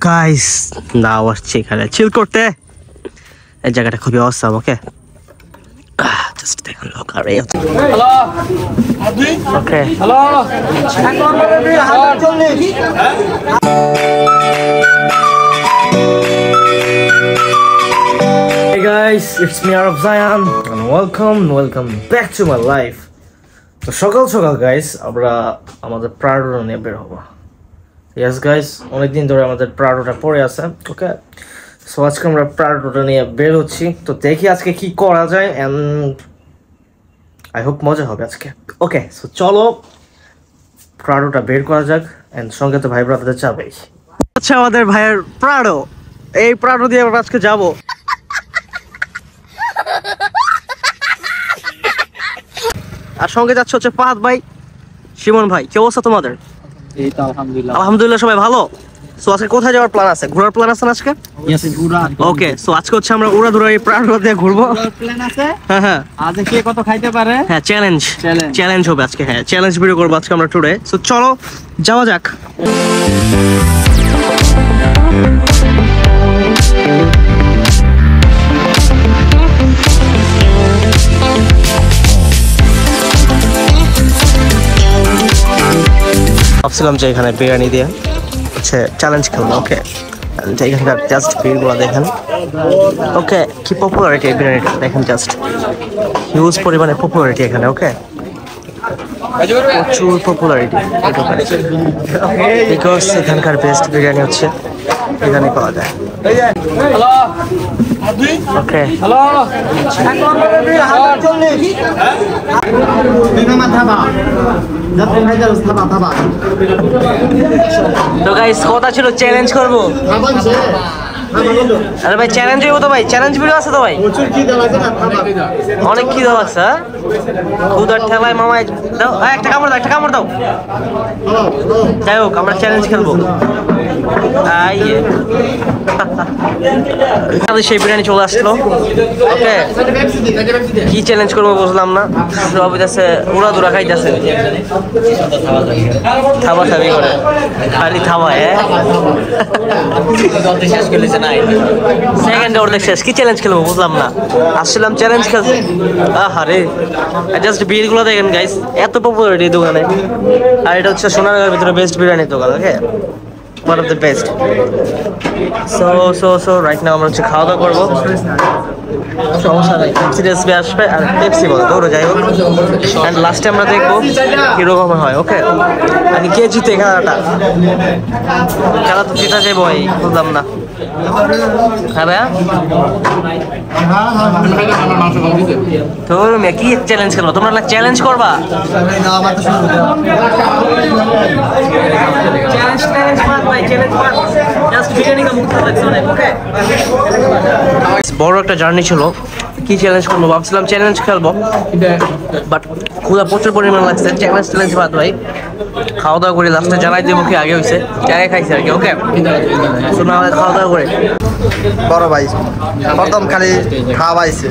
Guys নাও আসছি এখানে চিল করতে। এই জায়গাটা খুবই অসাম। ওকে জাস্ট দেখুন লোক আর এই hello okay hello Hey guys, it's me Arab Zayan and welcome back to my life. তো সকাল সকাল গাইস আমরা আমাদের প্রাডো নিয়ে বের হবো। Yes guys, অনেকদিন ধরে আমাদের প্রাডোটা পড়ে আছে। ওকে সো আজকে আমরা প্রাডোটা নিয়ে বের হচ্ছি। তো দেখি আজকে কি করা যায় এন্ড আই হোপ মজা হবে আজকে। ওকে সো চলো প্রাডোটা বের করা যাক এন্ড সঙ্গে তো ভাই ব্রাদার যাবেই। আচ্ছা আমাদের ভাইয়ের প্রাডো, এই প্রাডো দিয়ে আমরা আজকে যাবো। আর সঙ্গে যাচ্ছে হচ্ছে ফাহাদ ভাই, শিমন ভাই। কি অবস্থা তোমাদের? এই তো আলহামদুলিল্লাহ। আলহামদুলিল্লাহ সবাই ভালো। সো আজকে কোথায় যাওয়ার প্ল্যান আছে? ঘোরার প্ল্যান আছে না আজকে? ইয়েস ঘোরা। ওকে সো আজকে হচ্ছে আমরা উড়াধুরা এই প্রাডো দিয়ে ঘুরবো। প্ল্যান আছে? হ্যাঁ আজকে কে কত খাইতে পারে? হ্যাঁ চ্যালেঞ্জ হবে আজকে। হ্যাঁ চ্যালেঞ্জ ভিডিও করবো আজকে আমরা টুডে। সো চলো যাওয়া যাক। ভাবছিলাম যে এখানে বিরিয়ানি দিয়ে হচ্ছে চ্যালেঞ্জ খেলবো। ওকে এখানকার জাস্ট ভিড়গুলো দেখেন। ওকে কি পপুলারিটি এই বিরিয়ানিটা দেখেন, জাস্ট হিউজ পরিমাণে পপুলারিটি এখানে। ওকে প্রচুর পপুলারিটি বিকজ এখানকার বেস্ট বিরিয়ানি হচ্ছে এখানে পাওয়া যায়। ওকে তো গাইস কথা ছিল চ্যালেঞ্জ করবো। আরে ভাই চ্যালেঞ্জ হইব তো ভাই, চ্যালেঞ্জ ভিডিও আছে তো ভাই। অনেক খিদা লাগছে। খুদার ঠেলায় মামায় দাও একটা কামড় দাও, একটা কামড় দাও। যাই হোক আমরা চ্যালেঞ্জ খেলবো। সেই বিরিয়ানি চলে আসলো। ওকে কি চ্যালেঞ্জ করবো বুঝলাম না। সব আছে উড়াধুরা খাইতেছে, থাবা থাবি করে খালি থাবা। সেকেন্ডে অর্ধেক শেষ। কি চ্যালেঞ্জ খেলবো বুঝলাম না। আসছিলাম চ্যালেঞ্জ খেলতে। আরে জাস্ট বিলগুলো দেখেন গাইস, এত পপুলারিটি এই দোকানে। আর এটা হচ্ছে সোনারগাঁর ভিতরে বেস্ট বিরিয়ানির দোকান। ওকে one of the best. So right now আমরা হচ্ছে খাওয়া দাওয়া করবো। সমস্যা নাই, সিরিয়াসলি আসবে আর পেপসি বলো দৌড়ে যাই হোক। অ্যান্ড লাস্টে আমরা দেখবো কিরকম হয়। ওকে আমি কে জিতে খেলাটা? খেলা তো জিতা যাবো ভাই, বুঝলাম না। হ্যাঁ ভাইয়া তোর মেয়ে কি চ্যালেঞ্জ খেলবো? তোমরা চ্যালেঞ্জ করবা? বড় একটা জার্নি ছিল। কি চ্যালেঞ্জ করবো ভাবছিলাম, চ্যালেঞ্জ খেলবো বাট ক্ষুধা প্রচুর পরিমাণ লাগছে। চ্যালেঞ্জ বাদ ভাই, খাওয়া দাওয়া করে লাস্টে জানাই দেবো কি আগে হয়েছে, আগে খাইছে আর কি। ওকে শোনা আমাদের খাওয়া দাওয়া করে বড় ভাই প্রথম খালি খাওয়াইছে,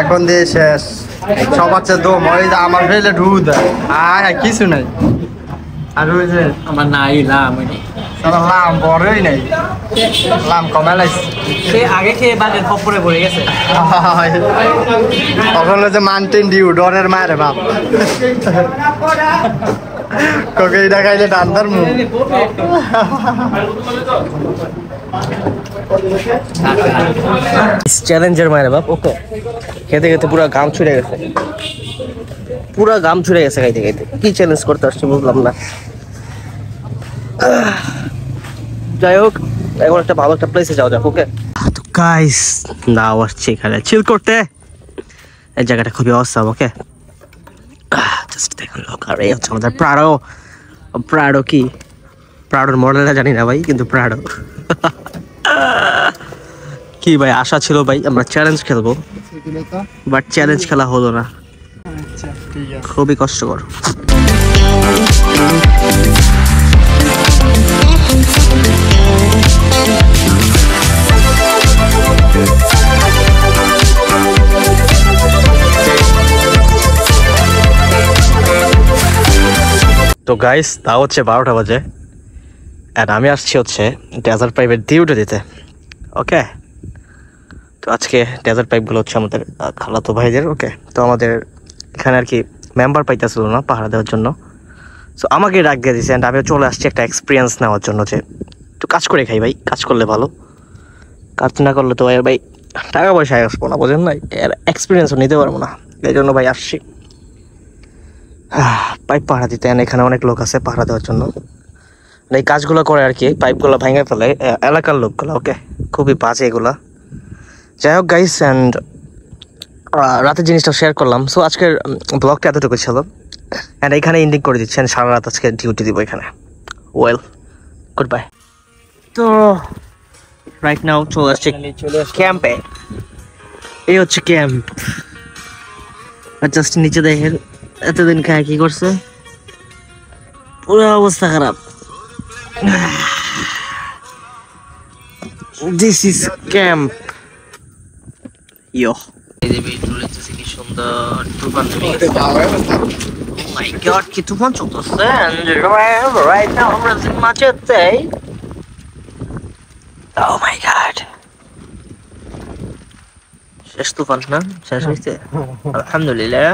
এখন দিয়ে শেষ। সবার চেয়ে দম ওই যে আমার ফেলে ঢুদ আয় কিছু নাই। আর ওই যে আমার নাই লাম লাম বড়ই নাই, লাম কমে লাগছে। সে আগে খেয়ে বাজের খপ্পরে পড়ে গেছে। তখন যে মানটেন ডিউ ডরের মায়ের বাপ কোকে এটা খাইলে ডান্দার মুখ। চ্যালেঞ্জের মায়ের বাপ। ওকে খেতে খেতে পুরো গাম ছুড়ে গেছে, পুরো গাম ছুড়ে গেছে খাইতে খাইতে। কি চ্যালেঞ্জ করতে আসছি বুঝলাম না। যাই হোক এখন একটা ভালো একটা প্লেসে যাওয়া যাক। ওকে তো গাইস নাও আসছি এখানে চিল করতে। এই জায়গাটা খুবই অসাম। ওকে জাস্ট দেখুন লোক আর এই হচ্ছে আমাদের প্রাডো কি প্রাডোর মডেলটা জানি না ভাই, কিন্তু প্রাডো কি ভাই আশা ছিল ভাই আমরা চ্যালেঞ্জ খেলবো বাট চ্যালেঞ্জ খেলা হলো না। খুবই কষ্টকর। তো গাইস তা হচ্ছে 12টা বাজে। আর আমি আসছি হচ্ছে ডেজার্ট পাইপের ডিউটি দিতে। ওকে, তো আজকে ডেজার্ট পাইপগুলো হচ্ছে আমাদের খালাতো ভাইদের। ওকে, তো আমাদের এখানে আর কি মেম্বার পাইতেছিল না পাহারা দেওয়ার জন্য, সো আমাকে ডাক দিয়ে দিয়েছে। অ্যান্ড আমিও চলে আসছি একটা এক্সপিরিয়েন্স নেওয়ার জন্য, যে একটু কাজ করে খাই ভাই, কাজ করলে ভালো, কাজ না করলে তো ভাই টাকা পয়সা আসবো না, বোঝেন না, এর এক্সপিরিয়েন্সও নিতে পারবো না। এই জন্য ভাই আসছি পাইপ পাহারা দিতে। এখানে অনেক লোক আছে পাহারা দেওয়ার জন্য, এই কাজগুলো করে আর কি, পাইপগুলো ভেঙে ফেলে এলাকার লোকগুলো। ওকে, খুবই বাজে এগুলা। যাই হোক গাইস, অ্যান্ড রাতের জিনিসটা শেয়ার করলাম। সো আজকের ব্লগটা এতটুকু ছিল, অ্যান্ড এখানে এন্ডিং করে দিচ্ছেন। সারা রাত আজকে ডিউটি দিব এখানে। Well, good bye. তো রাইট নাও চলে আসছে ক্যাম্পে। এই হচ্ছে ক্যাম্প। আর জাস্ট নিচে দেখেন এতদিন খায় কি করছে, পুরো অবস্থা খারাপ। This is camp. ইয়ো, কি সুন্দর তুফান নেমে গেছে। Oh my god, কি তুফান চলতেছে। রাইট নাও আমরা মাঝেতে। Oh my god, শেষ তুফান না, শেষ হয়েছে আলহামদুলিল্লাহ।